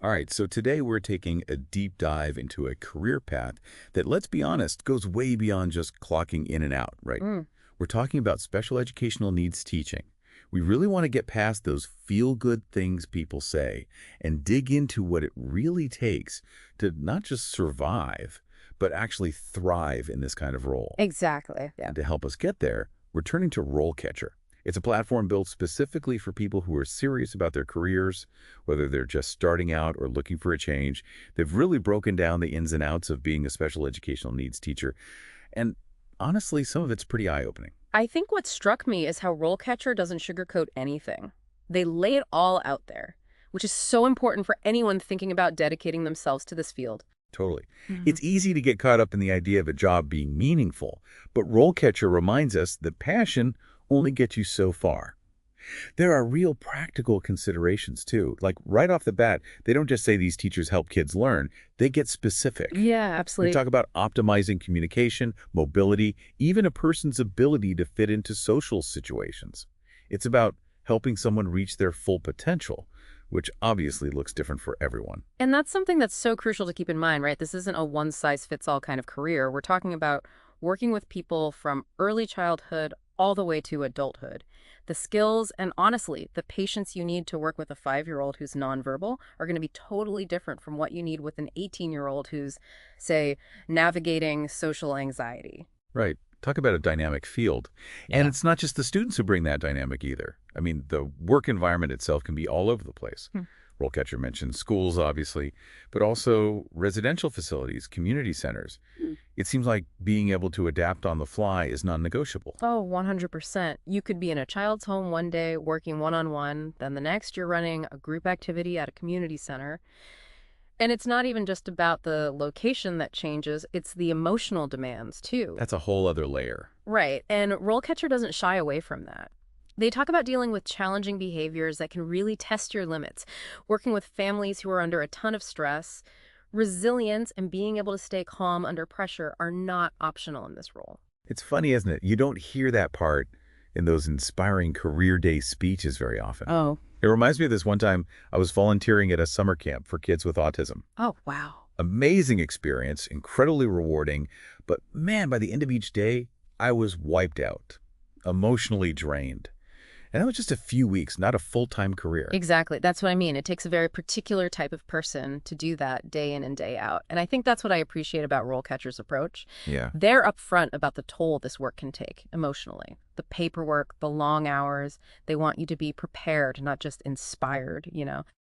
All right, so today we're taking a deep dive into a career path that, let's be honest, goes way beyond just clocking in and out, right? Mm. We're talking about special educational needs teaching. We really want to get past those feel-good things people say and dig into what it really takes to not just survive, but actually thrive in this kind of role. Exactly. Yeah. And to help us get there, we're turning to RoleCatcher. It's a platform built specifically for people who are serious about their careers, whether they're just starting out or looking for a change. They've really broken down the ins and outs of being a special educational needs teacher. And honestly, some of it's pretty eye-opening. I think what struck me is how RoleCatcher doesn't sugarcoat anything. They lay it all out there, which is so important for anyone thinking about dedicating themselves to this field. Totally. Mhm. It's easy to get caught up in the idea of a job being meaningful, but RoleCatcher reminds us that passion only gets you so far. There are real practical considerations, too. Like, right off the bat, they don't just say these teachers help kids learn. They get specific. Yeah, They absolutely. talk about optimizing communication, mobility, even a person's ability to fit into social situations. It's about helping someone reach their full potential, which obviously looks different for everyone. And that's something that's so crucial to keep in mind, right? This isn't a one-size-fits-all kind of career. We're talking about working with people from early childhood all the way to adulthood. The skills and, honestly, the patience you need to work with a 5-year-old who's nonverbal are going to be totally different from what you need with an 18-year-old who's, say, navigating social anxiety. Right. Talk about a dynamic field. And Yeah. it's not just the students who bring that dynamic either. I mean, the work environment itself can be all over the place. Hmm. RoleCatcher mentioned schools, obviously, but also residential facilities, community centers. Hmm. It seems like being able to adapt on the fly is non-negotiable. Oh, 100%. You could be in a child's home one day working one-on-one, then the next you're running a group activity at a community center. And it's not even just about the location that changes, it's the emotional demands too. That's a whole other layer. Right, and RoleCatcher doesn't shy away from that. They talk about dealing with challenging behaviors that can really test your limits, working with families who are under a ton of stress. Resilience and being able to stay calm under pressure are not optional in this role. It's funny, isn't it? You don't hear that part in those inspiring career day speeches very often. Oh. It reminds me of this one time I was volunteering at a summer camp for kids with autism. Oh, wow. Amazing experience, incredibly rewarding, but man, by the end of each day, I was wiped out, emotionally drained. And that was just a few weeks, not a full-time career. Exactly. That's what I mean. It takes a very particular type of person to do that day in and day out. And I think that's what I appreciate about RoleCatcher's approach. Yeah. They're upfront about the toll this work can take emotionally. The paperwork, the long hours. They want you to be prepared, not just inspired.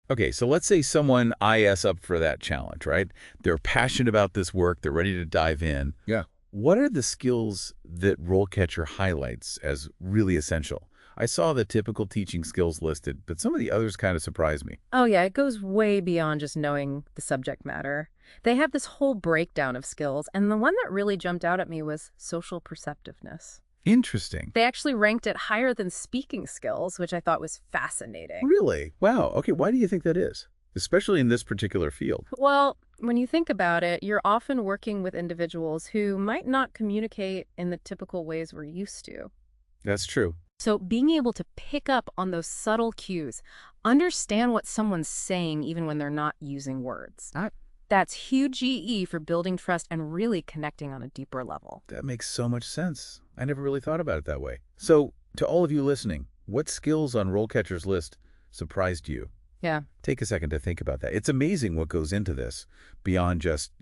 Okay, so let's say someone eyes up for that challenge, right? They're passionate about this work. They're ready to dive in. Yeah. What are the skills that RoleCatcher highlights as really essential? I saw the typical teaching skills listed, but some of the others kind of surprised me. Oh, yeah, it goes way beyond just knowing the subject matter. They have this whole breakdown of skills, and the one that really jumped out at me was social perceptiveness. Interesting. They actually ranked it higher than speaking skills, which I thought was fascinating. Really? Wow. Okay, why do you think that is? Especially in this particular field. Well, when you think about it, you're often working with individuals who might not communicate in the typical ways we're used to. That's true. So being able to pick up on those subtle cues, understand what someone's saying even when they're not using words. That's huge GE for building trust and really connecting on a deeper level. That makes so much sense. I never really thought about it that way. So, to all of you listening, what skills on RoleCatcher's list surprised you? Yeah. Take a second to think about that. It's amazing what goes into this beyond just,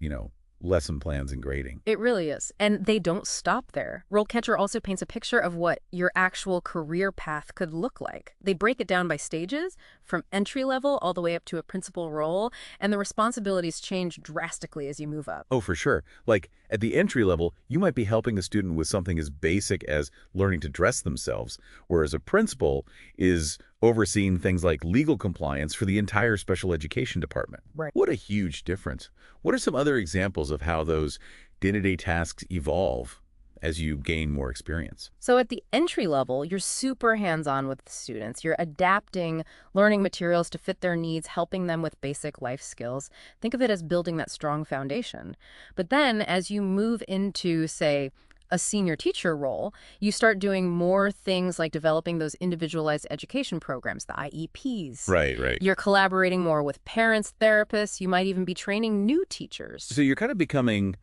lesson plans and grading. It really is. And they don't stop there. RoleCatcher also paints a picture of what your actual career path could look like. They break it down by stages, from entry level all the way up to a principal role, and the responsibilities change drastically as you move up. Oh, for sure. Like, at the entry level, you might be helping a student with something as basic as learning to dress themselves, whereas a principal is overseeing things like legal compliance for the entire special education department. Right. What a huge difference. What are some other examples of how those day-to-day tasks evolve as you gain more experience? So at the entry level, you're super hands-on with the students. You're adapting learning materials to fit their needs, helping them with basic life skills. Think of it as building that strong foundation. But then as you move into, say, a senior teacher role, you start doing more things like developing those individualized education programs, the IEPs. Right, right. You're collaborating more with parents, therapists. You might even be training new teachers. So you're kind of becoming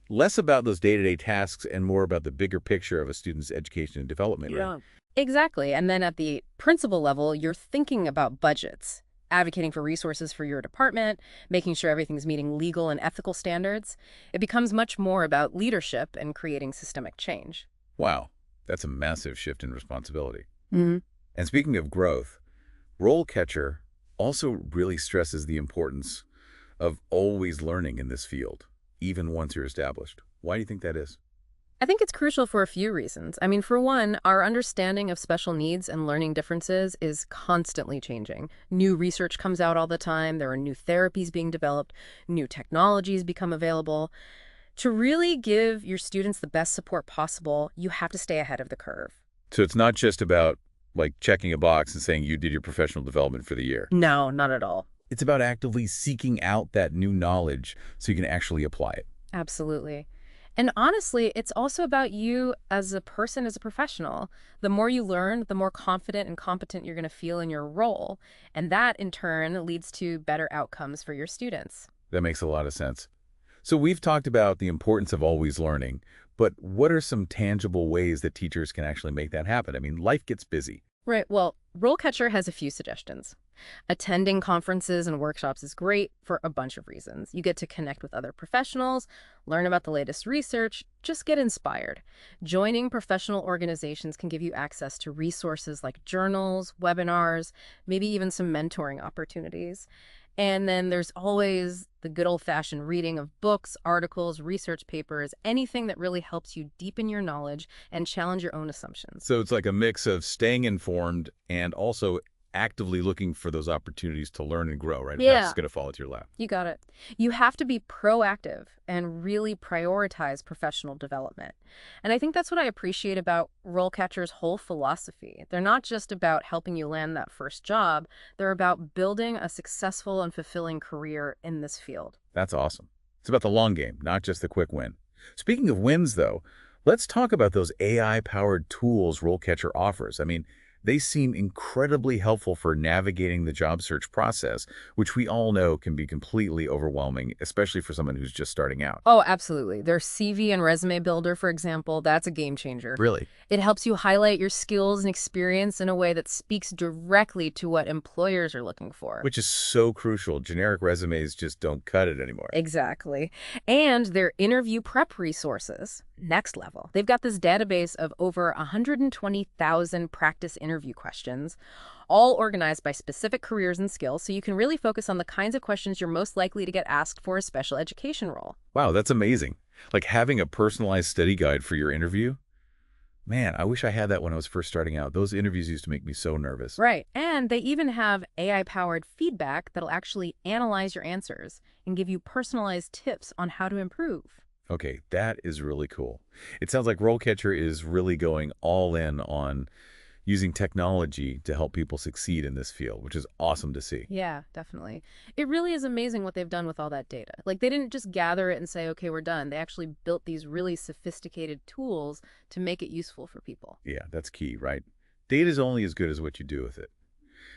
less about those day-to-day tasks and more about the bigger picture of a student's education and development, right? Yeah. Exactly. And then at the principal level, you're thinking about budgets, advocating for resources for your department, making sure everything's meeting legal and ethical standards. It becomes much more about leadership and creating systemic change. Wow, that's a massive shift in responsibility. Mhm. And speaking of growth, RoleCatcher also really stresses the importance of always learning in this field, even once you're established. Why do you think that is? I think it's crucial for a few reasons. I mean, for one, our understanding of special needs and learning differences is constantly changing. New research comes out all the time. There are new therapies being developed. New technologies become available. To really give your students the best support possible, you have to stay ahead of the curve. So it's not just about like checking a box and saying you did your professional development for the year. No, not at all. It's about actively seeking out that new knowledge so you can actually apply it. Absolutely. And honestly, it's also about you as a person, as a professional. The more you learn, the more confident and competent you're going to feel in your role. And that, in turn, leads to better outcomes for your students. That makes a lot of sense. So we've talked about the importance of always learning, but what are some tangible ways that teachers can actually make that happen? I mean, life gets busy. Right. Well, RoleCatcher has a few suggestions. Attending conferences and workshops is great for a bunch of reasons. You get to connect with other professionals, learn about the latest research, just get inspired. Joining professional organizations can give you access to resources like journals, webinars, maybe even some mentoring opportunities. And then there's always the good old-fashioned reading of books, articles, research papers, anything that really helps you deepen your knowledge and challenge your own assumptions. So it's like a mix of staying informed and also actively looking for those opportunities to learn and grow, right? It's not Yeah. just going to fall into your lap. You got it. You have to be proactive and really prioritize professional development. And I think that's what I appreciate about RoleCatcher's whole philosophy. They're not just about helping you land that first job. They're about building a successful and fulfilling career in this field. That's awesome. It's about the long game, not just the quick win. Speaking of wins, though, let's talk about those AI-powered tools RoleCatcher offers. I mean, they seem incredibly helpful for navigating the job search process, which we all know can be completely overwhelming, especially for someone who's just starting out. Oh, absolutely. Their CV and resume builder, for example, that's a game changer. Really? It helps you highlight your skills and experience in a way that speaks directly to what employers are looking for. Which is so crucial. Generic resumes just don't cut it anymore. Exactly. And their interview prep resources, next level. They've got this database of over 120,000 practice interview questions, all organized by specific careers and skills, so you can really focus on the kinds of questions you're most likely to get asked for a special education role. Wow, that's amazing. Like having a personalized study guide for your interview. Man, I wish I had that when I was first starting out. Those interviews used to make me so nervous. Right. And they even have AI-powered feedback that'll actually analyze your answers and give you personalized tips on how to improve. Okay, that is really cool. It sounds like RoleCatcher is really going all in on using technology to help people succeed in this field, which is awesome to see. Yeah, definitely. It really is amazing what they've done with all that data. Like, they didn't just gather it and say, okay, we're done. They actually built these really sophisticated tools to make it useful for people. Yeah, that's key, right? Data is only as good as what you do with it.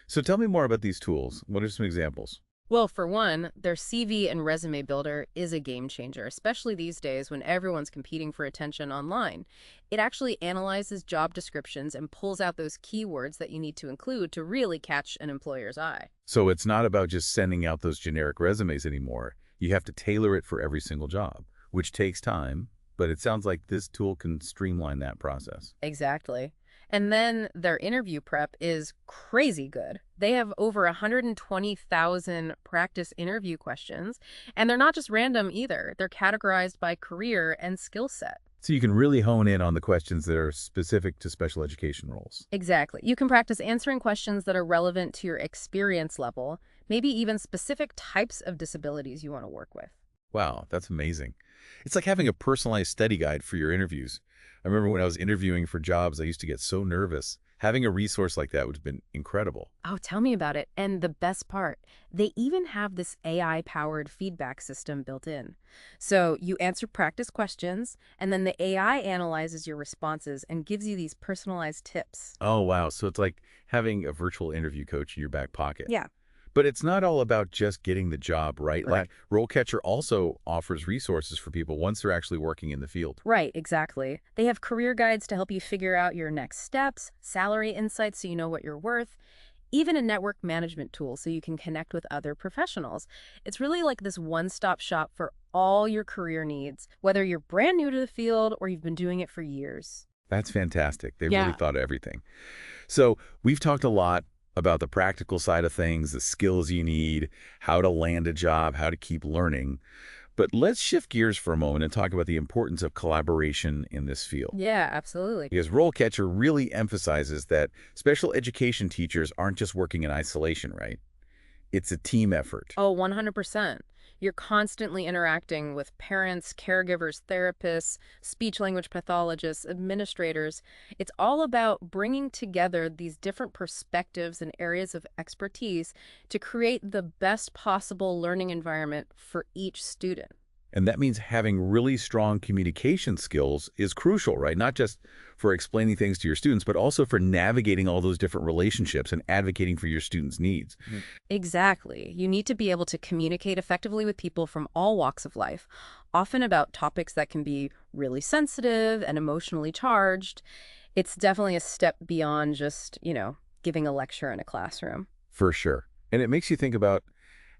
So tell me more about these tools. What are some examples? Well, for one, their CV and resume builder is a game changer, especially these days when everyone's competing for attention online. It actually analyzes job descriptions and pulls out those keywords that you need to include to really catch an employer's eye. So it's not about just sending out those generic resumes anymore. You have to tailor it for every single job, which takes time, but it sounds like this tool can streamline that process. Exactly. And then their interview prep is crazy good. They have over 120,000 practice interview questions, and they're not just random either. They're categorized by career and skill set. So you can really hone in on the questions that are specific to special education roles. Exactly. You can practice answering questions that are relevant to your experience level, maybe even specific types of disabilities you want to work with. Wow, that's amazing. It's like having a personalized study guide for your interviews. I remember when I was interviewing for jobs, I used to get so nervous, Having a resource like that would have been incredible. Oh, tell me about it. And the best part, they even have this AI-powered feedback system built in. So you answer practice questions, and then the AI analyzes your responses and gives you these personalized tips. Oh, wow. So it's like having a virtual interview coach in your back pocket. Yeah. But it's not all about just getting the job, right? Right. Like RoleCatcher also offers resources for people once they're actually working in the field. Right, exactly. They have career guides to help you figure out your next steps, salary insights so you know what you're worth, even a network management tool so you can connect with other professionals. It's really like this one-stop shop for all your career needs, whether you're brand new to the field or you've been doing it for years. That's fantastic. They've really Yeah. thought of everything. So we've talked a lot about the practical side of things, the skills you need, how to land a job, how to keep learning. But let's shift gears for a moment and talk about the importance of collaboration in this field. Yeah, absolutely. Because RoleCatcher really emphasizes that special education teachers aren't just working in isolation, right? It's a team effort. Oh, 100%. You're constantly interacting with parents, caregivers, therapists, speech language pathologists, administrators. It's all about bringing together these different perspectives and areas of expertise to create the best possible learning environment for each student. And that means having really strong communication skills is crucial, right? Not just for explaining things to your students, but also for navigating all those different relationships and advocating for your students' needs. Exactly. You need to be able to communicate effectively with people from all walks of life, often about topics that can be really sensitive and emotionally charged. It's definitely a step beyond just, giving a lecture in a classroom. For sure. And it makes you think about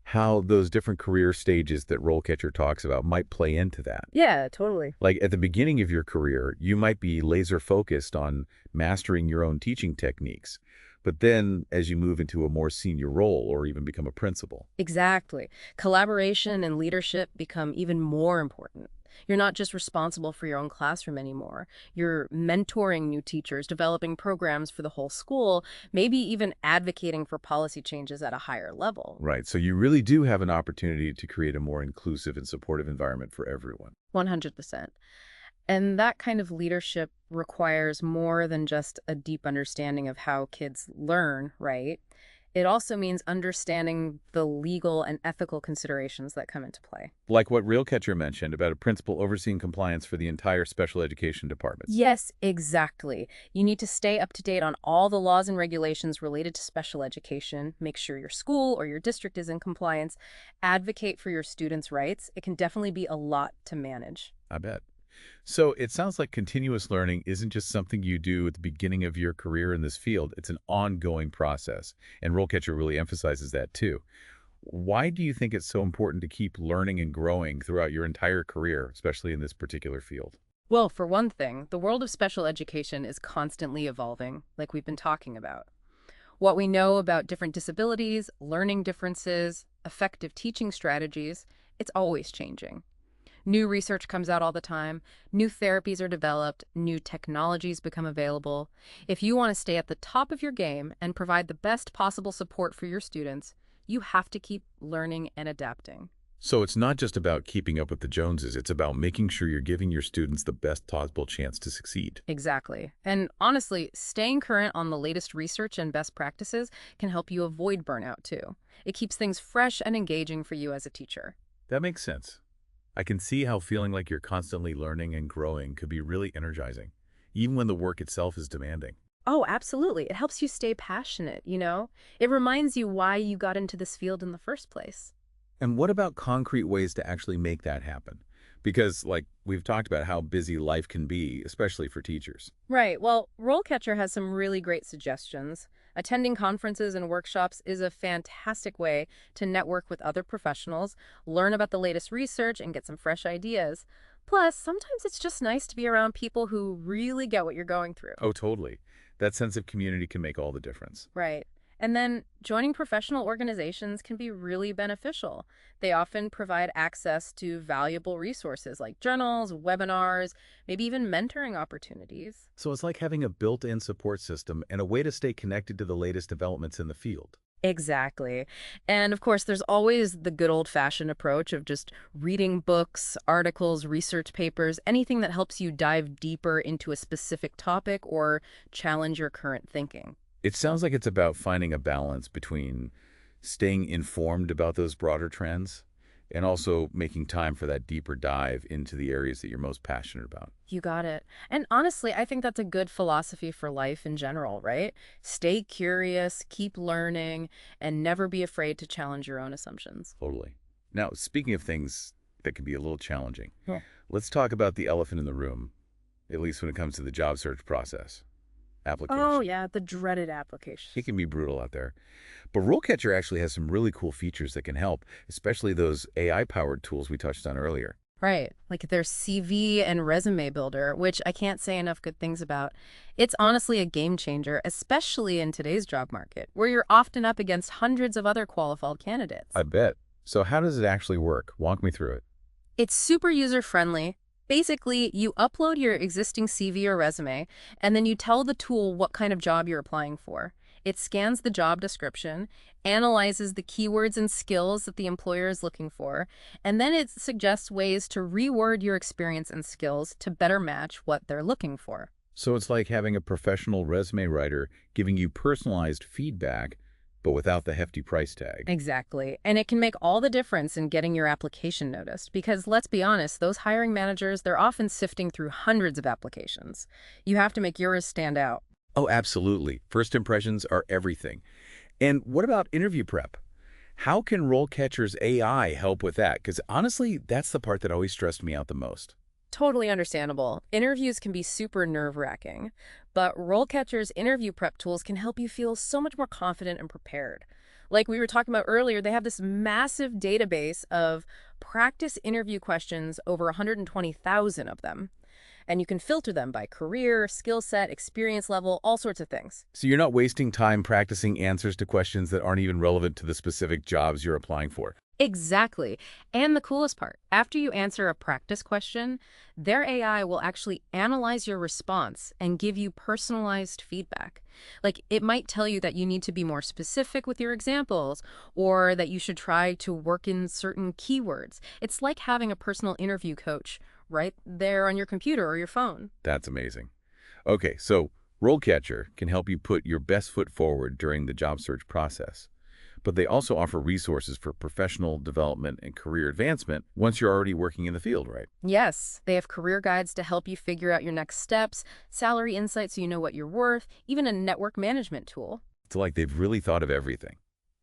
how those different career stages that RoleCatcher talks about might play into that. Yeah, totally. Like at the beginning of your career, you might be laser focused on mastering your own teaching techniques. But then as you move into a more senior role or even become a principal. Exactly. Collaboration and leadership become even more important. You're not just responsible for your own classroom anymore. You're mentoring new teachers, developing programs for the whole school, maybe even advocating for policy changes at a higher level. Right. So you really do have an opportunity to create a more inclusive and supportive environment for everyone. 100%. And that kind of leadership requires more than just a deep understanding of how kids learn, right? It also means understanding the legal and ethical considerations that come into play. Like what RealCatcher mentioned about a principal overseeing compliance for the entire special education department. Yes, exactly. You need to stay up to date on all the laws and regulations related to special education, make sure your school or your district is in compliance, advocate for your students' rights. It can definitely be a lot to manage. I bet. So it sounds like continuous learning isn't just something you do at the beginning of your career in this field. It's an ongoing process. And RoleCatcher really emphasizes that too. Why do you think it's so important to keep learning and growing throughout your entire career, especially in this particular field? Well, for one thing, the world of special education is constantly evolving, like we've been talking about. What we know about different disabilities, learning differences, effective teaching strategies, it's always changing. New research comes out all the time, new therapies are developed, new technologies become available. If you want to stay at the top of your game and provide the best possible support for your students, you have to keep learning and adapting. So it's not just about keeping up with the Joneses. It's about making sure you're giving your students the best possible chance to succeed. Exactly. And honestly, staying current on the latest research and best practices can help you avoid burnout too. It keeps things fresh and engaging for you as a teacher. That makes sense. I can see how feeling like you're constantly learning and growing could be really energizing, even when the work itself is demanding. Oh, absolutely. It helps you stay passionate, It reminds you why you got into this field in the first place. And what about concrete ways to actually make that happen? Because, like, we've talked about how busy life can be, especially for teachers. Right. Well, RoleCatcher has some really great suggestions. Attending conferences and workshops is a fantastic way to network with other professionals, learn about the latest research, and get some fresh ideas. Plus, sometimes it's just nice to be around people who really get what you're going through. Oh, totally. That sense of community can make all the difference. Right. And then joining professional organizations can be really beneficial. They often provide access to valuable resources like journals, webinars, maybe even mentoring opportunities. So it's like having a built-in support system and a way to stay connected to the latest developments in the field. Exactly. And of course, there's always the good old-fashioned approach of just reading books, articles, research papers, anything that helps you dive deeper into a specific topic or challenge your current thinking. It sounds like it's about finding a balance between staying informed about those broader trends and also making time for that deeper dive into the areas that you're most passionate about. You got it. And honestly, I think that's a good philosophy for life in general, right? Stay curious, keep learning, and never be afraid to challenge your own assumptions. Totally. Now, speaking of things that can be a little challenging, Yeah. let's talk about the elephant in the room, at least when it comes to the job search process. Oh, Application. yeah, the dreaded It applications. can be brutal out there. But RoleCatcher actually has some really cool features that can help, especially those AI-powered tools we touched on earlier. Right. Like their CV and resume builder, which I can't say enough good things about. It's honestly a game changer, especially in today's job market, where you're often up against hundreds of other qualified candidates. I bet. So how does it actually work? Walk me through it. It's super user-friendly. Basically, you upload your existing CV or resume, and then you tell the tool what kind of job you're applying for. It scans the job description, analyzes the keywords and skills that the employer is looking for, and then it suggests ways to reword your experience and skills to better match what they're looking for. So it's like having a professional resume writer giving you personalized feedback, but without the hefty price tag. Exactly. And it can make all the difference in getting your application noticed because let's be honest, those hiring managers, they're often sifting through hundreds of applications. You have to make yours stand out. Oh, absolutely. First impressions are everything. And what about interview prep? How can RoleCatcher's AI help with that? Because honestly, that's the part that always stressed me out the most. Totally understandable. Interviews can be super nerve-wracking, but RoleCatcher's interview prep tools can help you feel so much more confident and prepared. Like we were talking about earlier, they have this massive database of practice interview questions, over 120,000 of them. And you can filter them by career, skill set, experience level, all sorts of things. So you're not wasting time practicing answers to questions that aren't even relevant to the specific jobs you're applying for. Exactly. And the coolest part, after you answer a practice question, their AI will actually analyze your response and give you personalized feedback. Like it might tell you that you need to be more specific with your examples or that you should try to work in certain keywords. It's like having a personal interview coach right there on your computer or your phone. That's amazing. Okay, so RoleCatcher can help you put your best foot forward during the job search process. But they also offer resources for professional development and career advancement once you're already working in the field, right? Yes, they have career guides to help you figure out your next steps, salary insights so you know what you're worth, even a network management tool. It's like they've really thought of everything.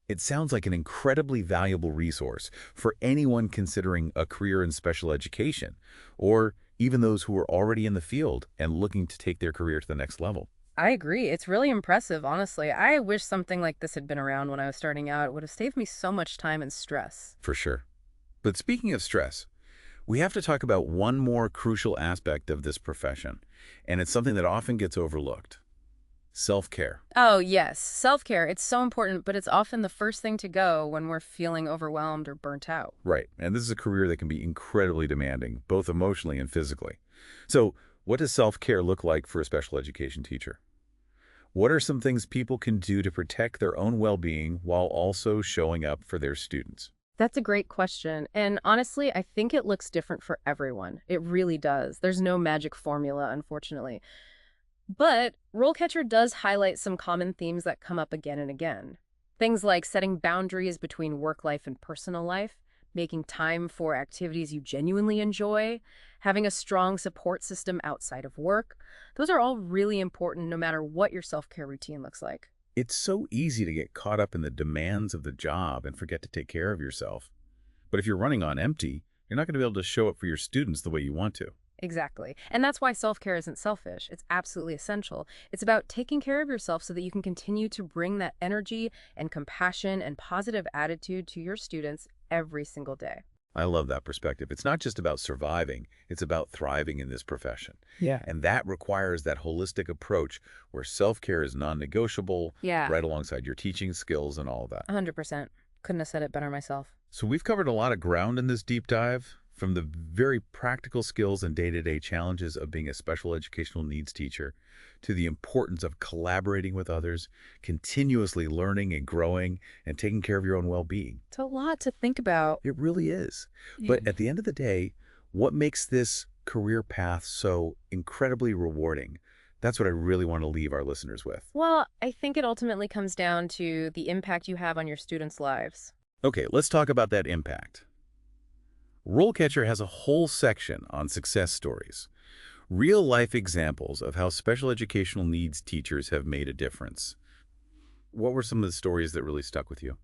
It sounds like an incredibly valuable resource for anyone considering a career in special education, or even those who are already in the field and looking to take their career to the next level. I agree. It's really impressive, honestly. I wish something like this had been around when I was starting out. It would have saved me so much time and stress. For sure. But speaking of stress, we have to talk about one more crucial aspect of this profession, and it's something that often gets overlooked. Self-care. Oh, yes. Self-care. It's so important, but it's often the first thing to go when we're feeling overwhelmed or burnt out. Right. And this is a career that can be incredibly demanding, both emotionally and physically. So what does self-care look like for a special education teacher? What are some things people can do to protect their own well-being while also showing up for their students? That's a great question. And honestly, I think it looks different for everyone. It really does. There's no magic formula, unfortunately. But RoleCatcher does highlight some common themes that come up again and again. Things like setting boundaries between work life and personal life, making time for activities you genuinely enjoy, having a strong support system outside of work. Those are all really important no matter what your self-care routine looks like. It's so easy to get caught up in the demands of the job and forget to take care of yourself. But if you're running on empty, you're not going to be able to show up for your students the way you want to. Exactly. And that's why self-care isn't selfish. It's absolutely essential. It's about taking care of yourself so that you can continue to bring that energy and compassion and positive attitude to your students every single day. I love that perspective. It's not just about surviving, it's about thriving in this profession. Yeah. And that requires that holistic approach where self-care is non-negotiable, Yeah, right alongside your teaching skills and all of that. 100%. Couldn't have said it better myself. So we've covered a lot of ground in this deep dive, From the very practical skills and day-to-day challenges of being a special educational needs teacher to the importance of collaborating with others, continuously learning and growing, and taking care of your own well-being. It's a lot to think about. It really is. Yeah. But at the end of the day, what makes this career path so incredibly rewarding? That's what I really want to leave our listeners with. Well, I think it ultimately comes down to the impact you have on your students' lives. Okay, let's talk about that impact. RoleCatcher has a whole section on success stories, real-life examples of how special educational needs teachers have made a difference. What were some of the stories that really stuck with you?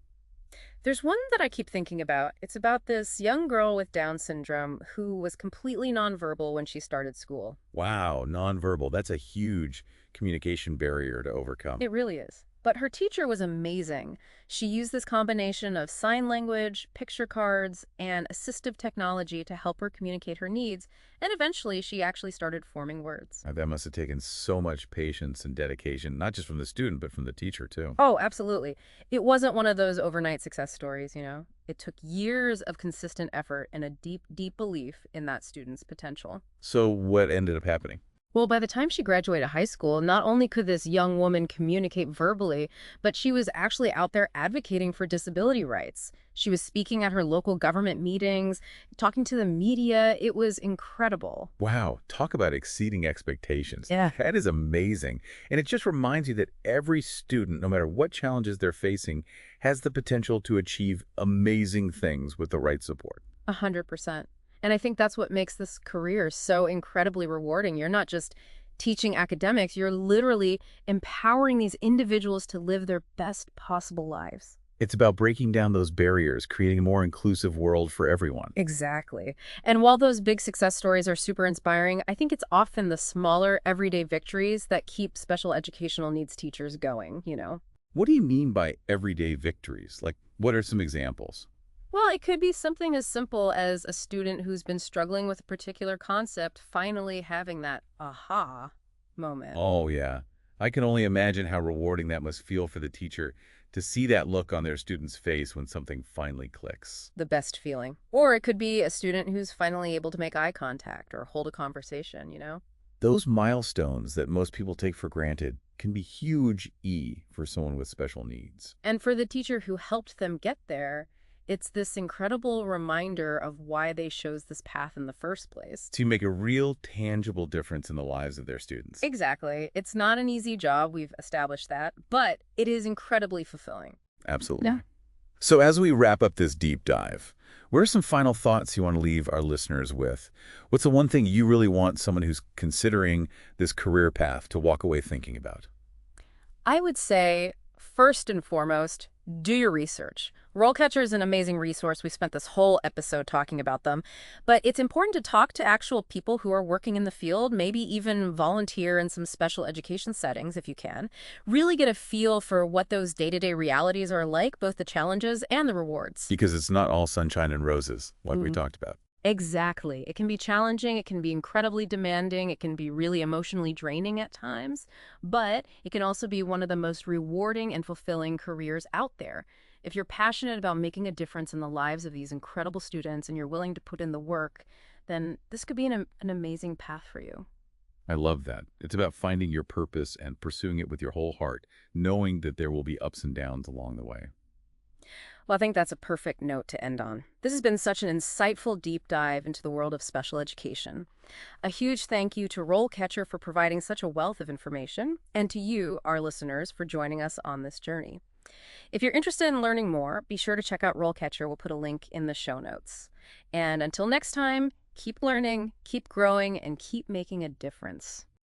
There's one that I keep thinking about. It's about this young girl with Down syndrome who was completely nonverbal when she started school. Wow, nonverbal. That's a huge communication barrier to overcome. It really is. But her teacher was amazing. She used this combination of sign language, picture cards, and assistive technology to help her communicate her needs, and eventually she actually started forming words. That must have taken so much patience and dedication, not just from the student, but from the teacher, too. Oh, absolutely. It wasn't one of those overnight success stories, you know? It took years of consistent effort and a deep, deep belief in that student's potential. So what ended up happening? Well, by the time she graduated high school, not only could this young woman communicate verbally, but she was actually out there advocating for disability rights. She was speaking at her local government meetings, talking to the media. It was incredible. Wow, talk about exceeding expectations. Yeah. That is amazing. And it just reminds you that every student, no matter what challenges they're facing, has the potential to achieve amazing things with the right support. 100%. And I think that's what makes this career so incredibly rewarding. You're not just teaching academics, you're literally empowering these individuals to live their best possible lives. It's about breaking down those barriers, creating a more inclusive world for everyone. Exactly. And while those big success stories are super inspiring, I think it's often the smaller, everyday victories that keep special educational needs teachers going, you know? What do you mean by everyday victories? Like, what are some examples? Well, it could be something as simple as a student who's been struggling with a particular concept finally having that aha moment. Oh, yeah. I can only imagine how rewarding that must feel for the teacher to see that look on their student's face when something finally clicks. The best feeling. Or it could be a student who's finally able to make eye contact or hold a conversation, you know? Those milestones that most people take for granted can be huge for someone with special needs. And for the teacher who helped them get there, it's this incredible reminder of why they chose this path in the first place. To make a real tangible difference in the lives of their students. Exactly. It's not an easy job, we've established that, but it is incredibly fulfilling. Absolutely. Yeah. So as we wrap up this deep dive, what are some final thoughts you want to leave our listeners with? What's the one thing you really want someone who's considering this career path to walk away thinking about? I would say, first and foremost, do your research. RoleCatcher is an amazing resource. We spent this whole episode talking about them. But it's important to talk to actual people who are working in the field, maybe even volunteer in some special education settings if you can. Really get a feel for what those day-to-day realities are like, both the challenges and the rewards. Because it's not all sunshine and roses, like we talked about. Exactly. It can be challenging, it can be incredibly demanding, it can be really emotionally draining at times, but it can also be one of the most rewarding and fulfilling careers out there. If you're passionate about making a difference in the lives of these incredible students and you're willing to put in the work, then this could be an amazing path for you. I love that. It's about finding your purpose and pursuing it with your whole heart, knowing that there will be ups and downs along the way. Well, I think that's a perfect note to end on. This has been such an insightful deep dive into the world of special education. A huge thank you to RoleCatcher for providing such a wealth of information, and to you, our listeners, for joining us on this journey. If you're interested in learning more, be sure to check out RoleCatcher. We'll put a link in the show notes. And until next time, keep learning, keep growing, and keep making a difference.